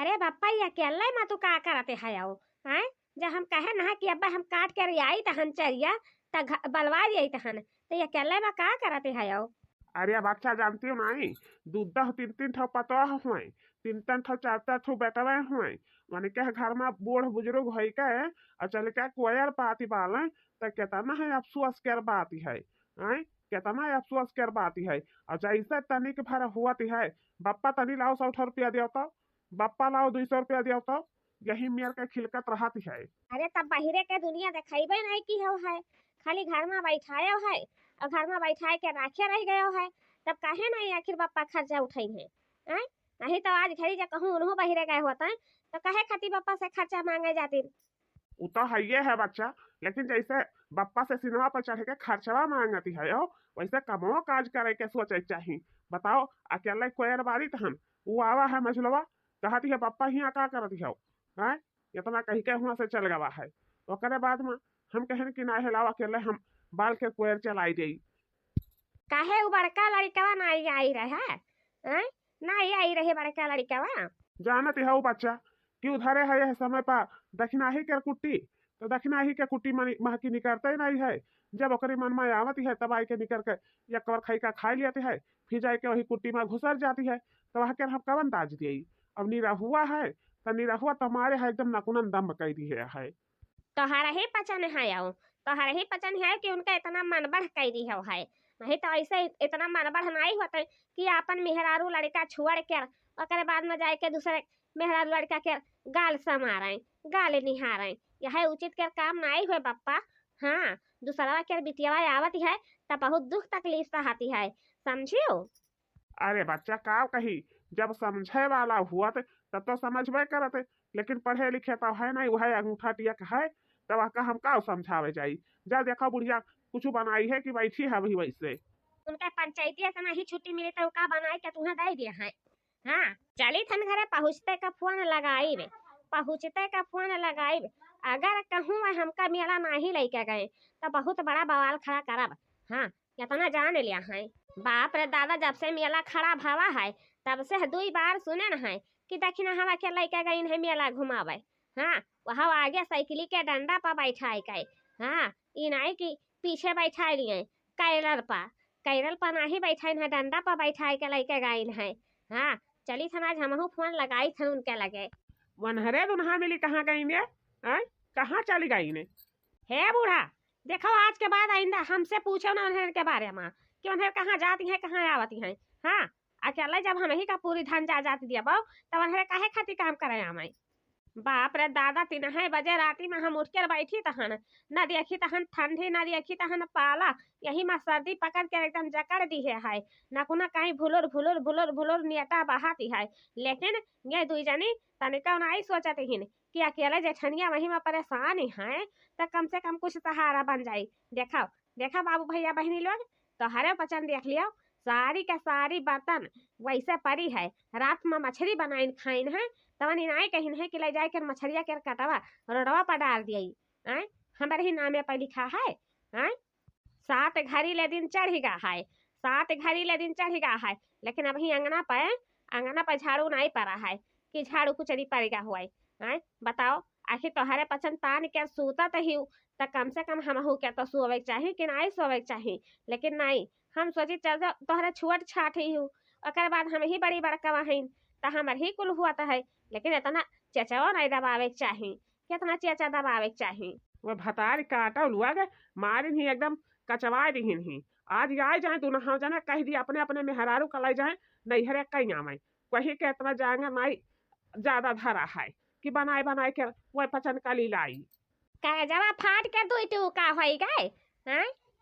अरे बप्पा ये अकेले में तू का करते है आओ हैं जब हम कहे ना कि अब्बा हम काट कर आई तहन चरिया बलवा आई तहन तो ये अकेले में का करते है आओ। अरे बच्चा जानती हो नहीं, दूध तीन तीन ठो पतवा हुए, तीन तीन ठो चार चार ठो बेटवा हुए, माने के घर में बूढ़ बुजुर्ग हो के और चल के कोयर पाती बाले तो कितना है अफसोस कर बाती है हैं, कितना अफसोस कर बाती है। और जैसे तनिक भर हुआ है, बप्पा तनी लाओ 100 रुपया दियो तो, बप्पा लाओ 200 रुपया दियो तो, यही मेर के खिलकत रहती है। अरे तब बाहरे के दुनिया दिखाई नहीं की हो है, खाली घर में बैठाया है और घर में बैठा के राखे रह गयो है, तब काहे नहीं आखिर बप्पा खर्चा उठाई है हैं? नहीं तो आज घड़ी जा कहूँ उन्हों बहिरे गए होता है तो कहे खाती बप्पा से खर्चा मांगे जाती। वो तो है ये है बच्चा, लेकिन जैसे बप्पा से सिनेमा पर चढ़ के खर्चवा मांगती है हो, वैसे कमो काज करे के सोचे चाहिए। बताओ अकेले कोयर बारी तहन वो आवा है मझलवा, कहती है बप्पा हिया का करती है हैं, इतना कही के हुआ से चल गवा है। ओकरे बाद में हम कहन कि ना हिलाओ अकेले हम बाल के कोयर चलाई दी। काहे वो बड़का लड़का नहीं आई रहे हैं? नहीं आई रहे बड़का लड़का। जानती है वो बच्चा कि उधरे है यह समय पर दक्षिणाही के कुट्टी, तो दक्षिणाही के कुट्टी महकी निकलते ही नहीं है। जब ओकरी मन में आवती है तब आई के निकल के एक कवर खाई का खा लेती है, फिर जाके के वही कुट्टी में घुसर जाती है, तो वह के हम कवन दाज दिए। अब निरहुआ है तो निरहुआ तुम्हारे है एकदम नकुनन दम कह दी है। तोहरा ही पचन है आओ, तोहरा ही पचन है कि उनका इतना मन बढ़ कह दी है, नहीं तो ऐसे इतना मन बढ़ नहीं होता कि अपन मेहरारू लड़का छुड़ कर और बाद में जाके दूसरे मेहरारू लड़का के गाल समारे गाल निहारे, यह उचित कर काम नहीं हुए बप्पा। हाँ दूसरा के बिटिया आवती है तब बहुत दुख तकलीफ सहती है, समझियो। अरे बच्चा का कही, जब समझे वाला हुआ तब तो समझबे करते, लेकिन पढ़े लिखे तो है नहीं, वह अंगूठा टियक है, तब का हम का समझावे जाई। जब देखो बुढ़िया कुछ बनाई है कि बैठी है वही वैसे। उनका पंचायती से नहीं छुट्टी मिली तो का बनाए के तुम्हें दे दिया है। हाँ चली थन घरे पहुँचते का फोन लगाई रे, पहुँचते का फोन लगाई, अगर कहूँ हमका मेला नहीं लेके गए तो बहुत बड़ा बवाल खड़ा करब। हाँ कितना जान लिया है, बाप रे दादा जब से मेला खड़ा भावा है तब से 2 बार सुने न है कि दक्षिणा हवा के लेके गई है मेला घुमावे। हाँ वहाँ आगे साइकिली के डंडा पर बैठाए गए, हाँ ई नहीं कि पीछे बैठा लिए कैरल पर नहीं बैठा है, डंडा पर बैठा के लेके गए है। हाँ चली थन आज हमहू फोन लगाई थन उनके लगे। वनहरे दुनहा मिली कहाँ गई ने, कहाँ चली गई ने? हे बूढ़ा देखो आज के बाद आइंदा हमसे पूछो ना उन्हें के बारे में कि उन्हें कहाँ जाती है कहाँ आवती है। हाँ अकेले जब हम ही का पूरी धन जा जाती दिया बहु तब उन्हें काहे खातिर काम करे हमें। बाप रे दादा 3 बजे राती में हम उठ कर बैठी तहन न देखी तहन ठंडी न देखी तहन पाला, यही में सर्दी पकड़ के एकदम जकड़ दी है, न कुना कहीं भुलुर भुलुर भुलुर भुलुर नियटा बहाती है। लेकिन ये 2 जनी तनिका नहीं सोचती हिन कि अकेले जेठनिया वही में परेशान है तो कम से कम कुछ सहारा बन जाये। देखा देखा बाबू भैया बहनी लोग तो हरे पचन देख लियो, सारी का सारी बर्तन वैसे पड़ी है, रात में मछली बनाइन खाइन है तवन नहीं कहीं है कि ले जाए कर मछलिया के कटवा रोडवा पर डाल दिए हमारे ही नामे पर लिखा है। 7 घड़ी ले दिन चढ़ेगा है, 7 घड़ी ले दिन चढ़ेगा है, लेकिन अभी अंगना पर झाड़ू नहीं पड़ा है कि झाड़ू कुछ नहीं पड़ेगा हुआ है। बताओ आखिर तोहरे पचन तान के सूता तो ही तो कम से कम हम के तो सोवे चाहिए कि नहीं सोवे चाहिए, लेकिन नहीं हम सोची चल जाओ तोहरे छुअट छाट ही हूँ और बाद हम ही बड़ी बड़का वहीन तो हमार ही कुल हुआ है। लेकिन इतना चेचवा नहीं दबावे चाहिए, कितना चेचा दबावे चाहिए। वो भतार काटा लुआ गए मारी ही एकदम कचवा दी ही। आज आए जाए तू नहा जाने कह दी अपने अपने मेहरारू कलाई जाए नहीं हरे कहीं आवे वही के इतना जाएंगे नहीं ज्यादा धरा है कि बनाए बनाए के वही पचन कली लाई। करेजवा फाट के 2 टूका हो गए,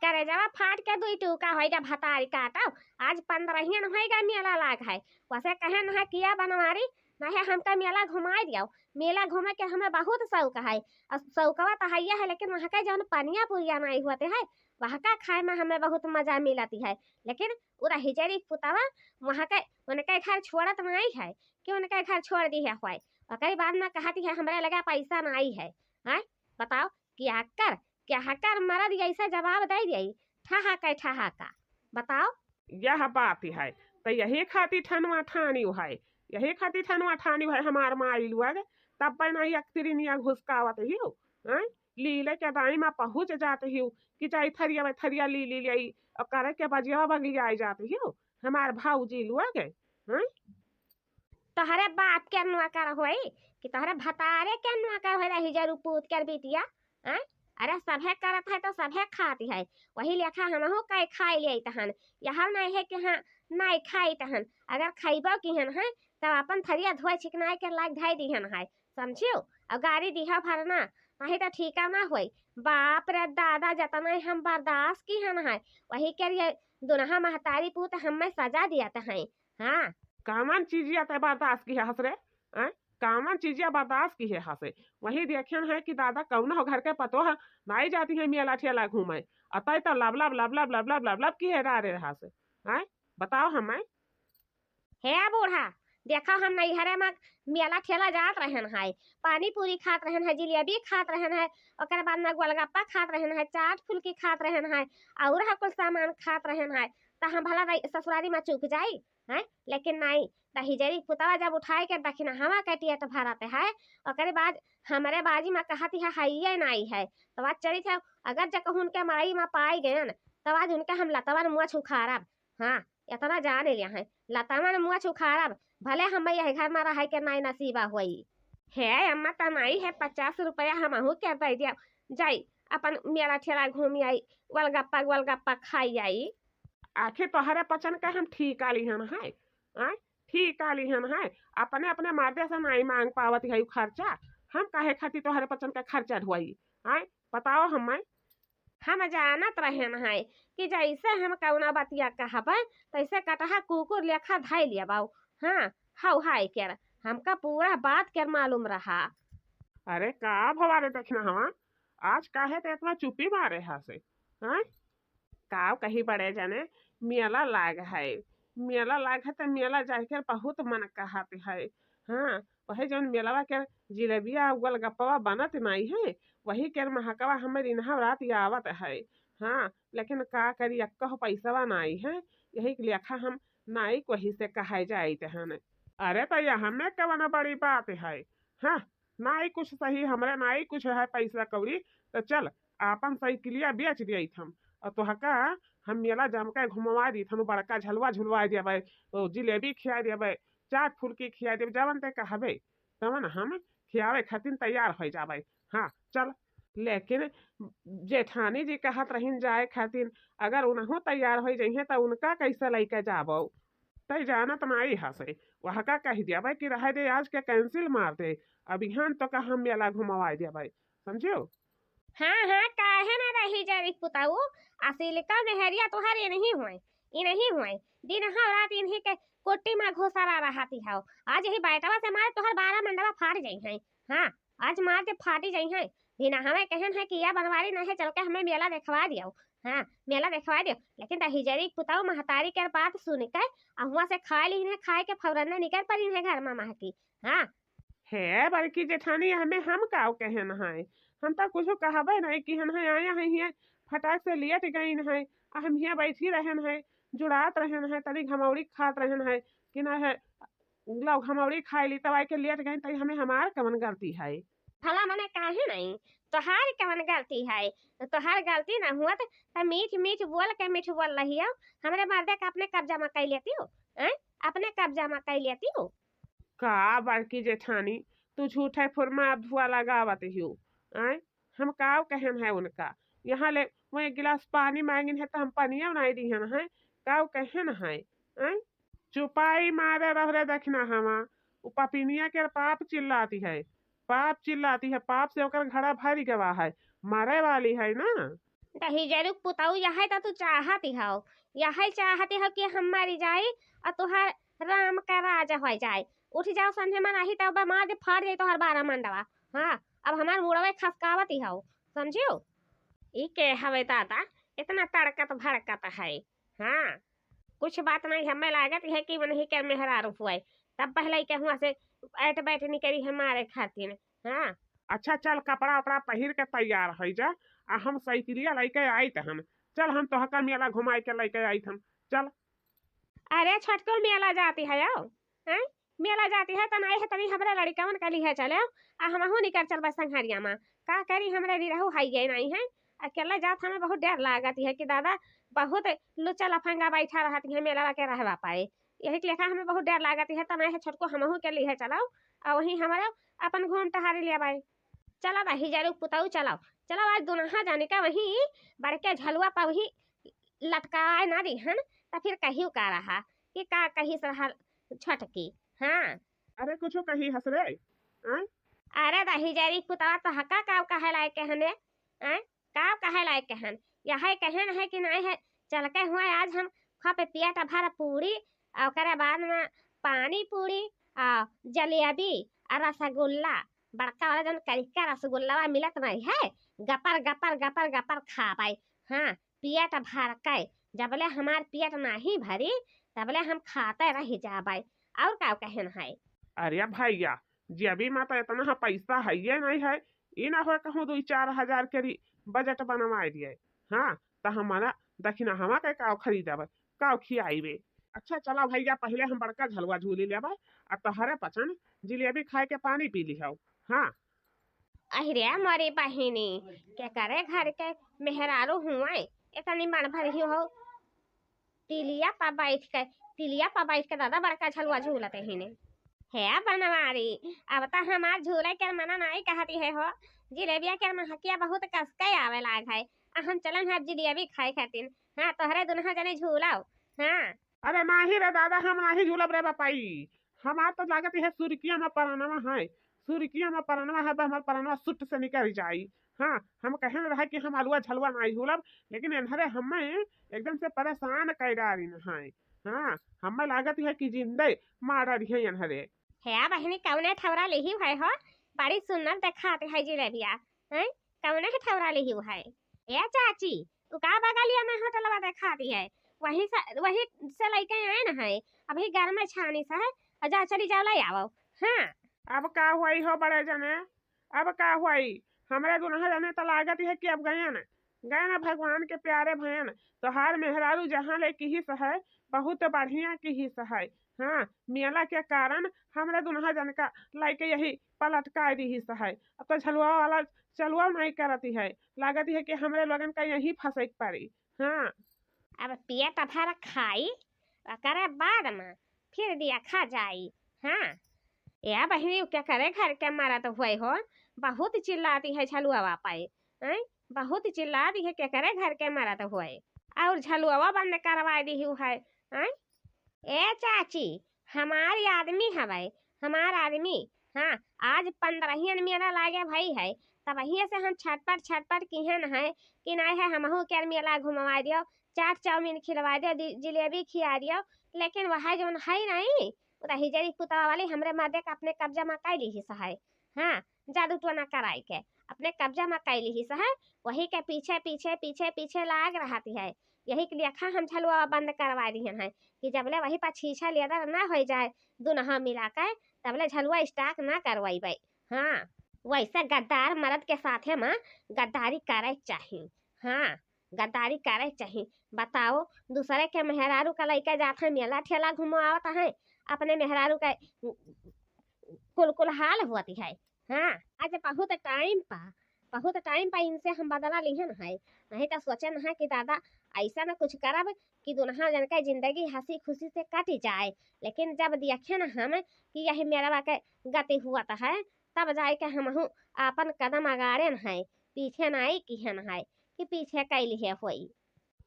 करेजवा फाट के 2 टूका हो गया भतारी काटा। आज 15 होगा मेला लाग है, वैसे कहे न है किया बनवारी नहीं हमका मेला घुमा दिया, मेला घूमे के हमें बहुत शौक है, शौकवा तो है है, लेकिन वहाँ का जौन पनिया पुरिया नहीं होते है वहाँ का खाए में हमें बहुत मजा मिलती है। लेकिन पूरा हिजड़ी पुतवा वहाँ के उनके घर छोड़त नहीं है कि उनके घर छोड़ दी है हुआ, और बाद में कहती है हमारे लगा पैसा नहीं है। बताओ क्या कर मरद ऐसा जवाब दे दिए ठहाका। बताओ यह बात है तो यही खाती ठनवा ठानी है, यही खातिर ठनुआ ठानी भाई हमार माँ आई लुआ तब पर नहीं अक्तिरिनिया घुसकावत ही हैं लीले के दाई में पहुँच जाते ही कि चाहे थरिया में थरिया ली ली और करे के बजिया बगली आई जाते ही हमार भाऊजी लुआ गए हैं तोहरे बाप के अनुआ कर होई कि तोहरे भतारे के अनुआ कर होई रही जरू पूत कर बिटिया हैं अरे सभे करत है तो सभे खाती है वही लेखा हमहू कई खाई ले तहन यहाँ नहीं है कि हाँ नहीं खाई तहन अगर खैबो की हन है तब अपन थरिया धोए चिकनाई के लाग धाई दिहन है समझियो और गाड़ी दिहा भरना नहीं तो ठीक ना होई बाप रे दादा जतना हम बर्दाश्त की हन है वही के लिए दुनहा महतारी पूत हमें सजा दिया है हाँ कामन चीजिया ते बर्दाश्त की है हसरे हैं कामन चीजिया बर्दाश्त की है हसे वही देखें है कि दादा कौन हो घर के पतो है नहीं जाती है मेला ठेला घूमे अतः तो लब लब लब लब लब लब लब लब की है रे हसे हैं बताओ हमें हे बूढ़ा देखा हम नैहरे में मेला ठेला जात रहन है पानी पूरी खात रहन है जिलेबी खात रहन है ओकर बाद में गोलगप्पा खात रहन है चाट फुल्की खात रहन है और कुछ सामान खात रहन है तो हम भला ससुरारी में चूक जाई है लेकिन नहीं हिजरी पुतवा जब उठाए के दखिना हवा कटिया तो भराते है ओकर बाद हमारे बाजी में कहती है हाइये नहीं है तो बात चली थे अगर जब उनके मड़ई में पाई गए तब आज उनके हम लतावन मुँह छुखारब हाँ इतना जान लिया है लतावन मुँह छुखारब भले हम यही घर में रह के नहीं नसीबा हुई है अम्मा तो नहीं है 50 रुपया हमहू के दे दिया जाई अपन मेला ठेला घूमी आई गोलगप्पा खाई आई आखिर तोहरे पचन के हम ठीक आली हन है ठीक आली हन है अपने अपने मार्दे से नहीं मांग पावत है खर्चा हम काहे खातिर तोहरे पचन का खर्चा ढुआई है बताओ हमें हम जानत रहन है कि जैसे हम कौना बतिया कहबे तैसे कटहा कुकुर लेखा धाई लिया बाऊ हाँ हाउ हाय कर हमका पूरा बात कर मालूम रहा अरे का भवारे देखना हवा आज काहे ते इतना चुप्पी मारे हसे हैं काव कहीं बड़े जाने मेला लाग है तो मेला जाकर बहुत मन कहते है हाँ वही जौन मेलावा के जिलेबिया गोलगप्पा बनत नहीं है वही के महकवा हमें इन्हा रात आवत है हाँ लेकिन का करी अक्का पैसा नहीं है यही लेखा हम नाई वही से कहे जाए हन अरे तो यह हमें कवन बड़ी बात है हाँ नाई कुछ सही हमारे नाई कुछ है पैसा कौड़ी तो चल आपन साइकिलिया बेच दिए हम और तोहका हम मेला जम के घुमवा दी थनु बड़का झलवा झुलवा दिया जिलेबी खिया दिया चाट फुल्की खिया दिया जवन ते कहबे तवन हम खियावे खातिर तैयार हो जाबे हाँ चल लेकिन जेठानी जी कहत रहीन जाए खातिर अगर उनहु तैयार हो जाइए तो उनका कैसे लेके जाबो तय जानत नहीं हसे वह का कह दिया कि रह दे आज के कैंसिल मार दे अब यहाँ तो का हम मेला घुमवा दिया समझियो हाँ काहे ना रही जरी पुताऊ असील का मेहरिया तोहार ये नहीं हुए दिन हाँ रात इन्हीं के कोट्टी में घोसरा रहती है आज ही बैठवा से मारे तोहर 12 मंडवा फाट जाई है हाँ आज मार के फाटी जाई है बिना हमें कहन है कि यह बनवारी नहीं है चल के हमें मेला देखवा दियो हाँ मेला देखवा दियो लेकिन हिजरी पुताऊ महतारी के बात सुन के वहाँ से खा ली है खाए के फौरन निकल पड़ी है घर में महकी हाँ है बड़की जेठानी हमें हम का कहन है हम तो कुछ कहबे नहीं कि हम आया है फटाक से लेट गई है हम यहाँ बैठी रहन है जुड़ात रहन है तनी घमौड़ी खात रहन है कि न है लोग घमौड़ी खाई ली तब के लेट गई तो हमें हमार कवन गलती है भला मने काहे नहीं तोहार कवन गलती है तोहार गलती ना हुआ तो मीठ बोल रही हो हमरे मर्दे का अपने कब्जा में कर लेती हो अपने कब्जा में कर लेती हो का बड़की जेठानी तू झूठे फुरमा धुआ लगावत हो हम काव कहन है उनका यहाँ ले वो एक गिलास पानी मांगिन है तो हम पानिया बनाई दी है काव कहन है चुपाई मारे रह देखना हमा पपिनिया के पाप चिल्लाती है पाप से ओकर घड़ा भारी गवा है मारे वाली है ना दही जरूर पुताऊ यही तो तू चाहती हो यही चाहती हो कि हम मरी जाए और तुहार राम का राजा हो जाए उठ जाओ संझे में नहीं तो मार दे फाड़ जाए तोहर 12 मंडवा हाँ अब हमार मुड़वे खसकावती हो समझियो ई के हवे दादा इतना तड़कत भड़कत है हाँ कुछ बात नहीं हमें लागत है कि नहीं के मेहरा रुपये तब पहले के हुआ से ऐट बैठ निकली हमारे खातिर हाँ अच्छा चल कपड़ा उपड़ा पहिर के तैयार हो जा आ हम साइकिलिया लेके आई हम चल हम तोहका मेला घुमाई के लेके आई हम चल अरे छटको मेला जाती है मेला जाती है तो नहीं है तनी हमरे लड़कवन के लिए चले आ हमहू निकल चल बस संघरिया में का करी हमरे निरहु हाई गए नहीं है अकेला जात हमें बहुत डर लागत है कि दादा बहुत लुच्चा लफंगा बैठा रहती है मेला के रहवा पाए यही के लेखा हमें बहुत डर लागत है तो नहीं छोटको हमहू के लिए चलाओ और वही हमारा अपन घूम टहारी लिया बाई चला रही जरू पुताऊ चलाओ चलो आज दोनों जाने का वही बड़के झलुआ पर वही लटकाए ना दिहन तो फिर कहीं का रहा कि का कहीं से रहा छटकी हाँ अरे कुछ कही हंस रे अरे दही जरी पुतवा तो हका काव कहे लायक कहने काव कहे लायक कहन यह कहन है कि नहीं है चल के हुआ आज हम खा पे पिया भर पूरी और करे बाद में पानी पूरी और जलेबी और रसगुल्ला बड़का वाला जन करिका रसगुल्ला मिलत नहीं है गपर गपर गपर गपर खा पाई हाँ पियट भर के जबले हमार पियट नहीं भरी तबले हम खाते रह जाबाई और का कहन है अरे भैया जेबी में तो इतना पैसा है ये नहीं है ये ना हो कहूँ 2-4 हजार के बजट बनवा दिए हाँ तो हमारा दक्षिणा हमा के काव खरीदब काव खियाइबे अच्छा चला भैया पहले हम बड़का झलवा झूली लेब और तोहरे पचन जिलेबी खाए के पानी पी ली हाँ अरे मोरी बहिनी क्या करे घर के मेहरारू हुआ इतनी मन भरी हो तिलिया पा बैठ के दादा बड़का झलुआ झूलते ही ने है बनवारी अब तो हमार झूले के मना नहीं कहती है हो जिलेबिया के महकिया बहुत कसके आवे लाग है हम चलन है जिलेबी खाए खातिर हाँ तोहरे दुनहा जने झूलाओ हाँ अरे नहीं रे दादा हम नहीं झूलब रे बापाई हमार तो लागत है सुर्किया में परानवा है सुर्किया में परानवा है हमार परानवा सुट से निकल जाई हाँ हम कहन रहा कि हम अलुआ झलवा नहीं झूलब लेकिन इन्हरे हमें एकदम से परेशान कर डाली है हाँ हमें लागत है कि जिंदे मार रही है इन्हरे है बहनी कौने ठवरा लिही है हो बड़ी सुंदर दिखाते है जिलेबिया हैं कौने के ठवरा लिही है ए चाची तू का बगलिया में होटलवा दिखाती है वही से लेके आए ना है अभी घर में छानी सा है जा चली जाओ ले आओ हाँ अब का हुई हो बड़े जने अब का हुई हमारे दुनहा जने तो लागत है कि अब गए ना भगवान के प्यारे भयन तो हर मेहरारू जहाँ ले की ही है बहुत बढ़िया की ही है हाँ मेला के कारण हमारे दुनहा जन का लाइके यही पलटका दी ही है अब तो झलुआ वाला चलुआ नहीं करती है लागत है कि हमारे लोगन का यही फंसे पड़ी हाँ अब पिया तफारा खाई करे बाद में फिर दिया खा जाई हाँ या बहनी क्या करे घर के मारा तो हुए हो बहुत चिल्लाती है झलुआ पाई बहुत चिल्लाती है क्या करे घर के मारा तो हुए और झलुआ बंद करवा दी है ए चाची हमारी आदमी है भाई हमारा आदमी हाँ आज 15 मेला लागे भाई है तब वहीं से हम छटपट किहन है कि नहीं है हमहू के मेला घुमवा दियो चाट चाउमीन खिलवा दियो जिलेबी खिया दियो लेकिन वह जो है नहीं रही जरी पुतवा वाली हमरे मर्दे का अपने कब्जा में कर ली सहाय हाँ जादू टोना कराई के अपने कब्जा में कर ली सहाय वही के पीछे पीछे पीछे पीछे लाग रहती है यही के लिए हम झलुआ बंद करवा दी है कि जबले वही पर छीछा लेदर ना हो जाए दुनहा मिला कर तबले झलुआ स्टार्ट ना करवाई भाई हाँ वैसे गद्दार मर्द के साथ है माँ गद्दारी करे चाहिए हाँ गद्दारी करे चाहिए बताओ दूसरे के मेहरारू का लड़का जाता मेला ठेला घुमावता है अपने मेहरारू का कुल हाल होती है हाँ आज बहुत टाइम पा इनसे हम बदला लिहन है नहीं तो सोचन है कि दादा ऐसा ना कुछ करब कि दुनहा जन का जिंदगी हंसी खुशी से कट जाए लेकिन जब देखे ना हम कि यही मेरा के गति हुआ है तब जाए के हम अपन कदम अगाड़े है पीछे नहीं किहन है कि पीछे कैली है होई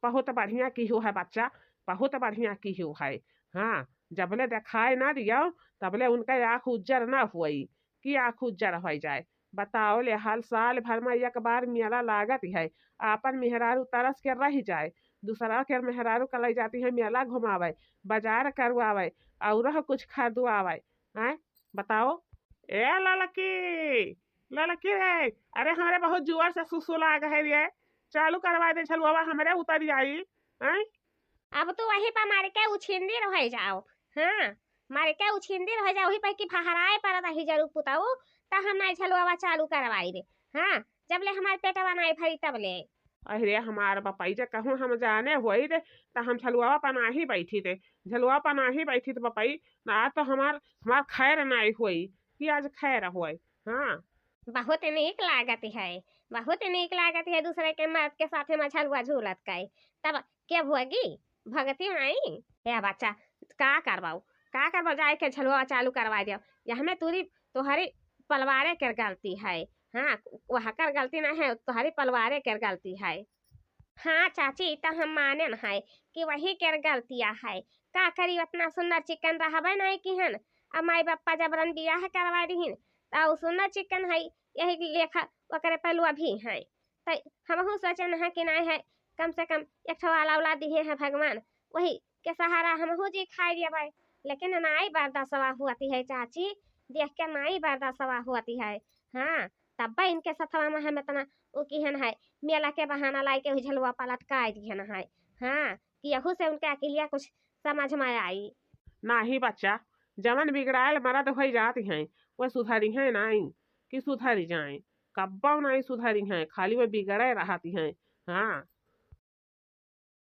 बहुत बढ़िया की है बच्चा बहुत बढ़िया की है हाँ जबले दिखाए ना दियो तबले उनका आँख उज्जर ना हुई कि आँख उज्जर हो जाए बताओ ले हर साल भर में एक बार मेला लागत है आपन मेहरारू तरस के रह जाए दूसरा के मेहरारू का ले जाती है मेला घुमावे बाजार करवावे और कुछ खरीदवावे हैं बताओ ए लड़की रे अरे हमारे बहुत जोर से सुसु लाग है रे चालू करवा दे छलुआ हमारे उतर जाई हैं अब तो वही पर मार के उछिंदी रह जाओ हाँ मार के उछिंदी रह जाओ वही पर की फहराए पर ही जरूर पुताऊ ता हम नहीं छलुआ चालू करवाई रे हाँ जब ले हमारे पेटवा नहीं भरी तब ले अरे हमार बपाई जे कहूँ हम जाने हुई रे तो हम झलुआ पना ही बैठी थे। झलुआ पना ही बैठी थे बपाई ना तो हमार हमार खैर नहीं हुई कि आज खैर हुई। हाँ बहुत नीक लागत है, बहुत नीक लागत है दूसरे के मर्द के साथे में झलुआ झूलत का। तब के भुआगी भगती नहीं हे बच्चा, का करबाऊ जाए के झलुआ चालू करवा दियो। यह में तुहरी पलवारे कर गलती है। हाँ, वह कर गलती नहीं है, तुहरी पलवारे कर गलती है। हाँ चाची, तो हम माने न है कि वही कर गलतिया है। का करी, उतना सुंदर चिकन रहबे नहीं कि हन। अब माई बापा जबरन बियाह करवा दीहिन तो सुंदर चिकन है, यही लेखा ओकरे पलुआ भी है। तो हमहू सोचन है कि नहीं है, कम से कम एक ठो वाला औलाद दिए है भगवान, वही के सहारा हमहू जी खाई दिए। लेकिन नाई बर्दाश्तवा हुआती है चाची, देख के नाई बर्दाश्तवा हुआती है। हाँ, तब इनके सथवा में हम इतना वो किहन है, मेला के बहाना लाई के झलुआ पलट का दिहन है। हाँ, कि यहू से उनके अकेलिया कुछ समझ में आई। नाही बच्चा, जवन बिगड़ायल मरद हो जाती हैं वह सुधरी हैं नहीं कि सुधरी जाए। कब्बो नहीं सुधरी हैं, खाली वह बिगड़े रहती हैं। हाँ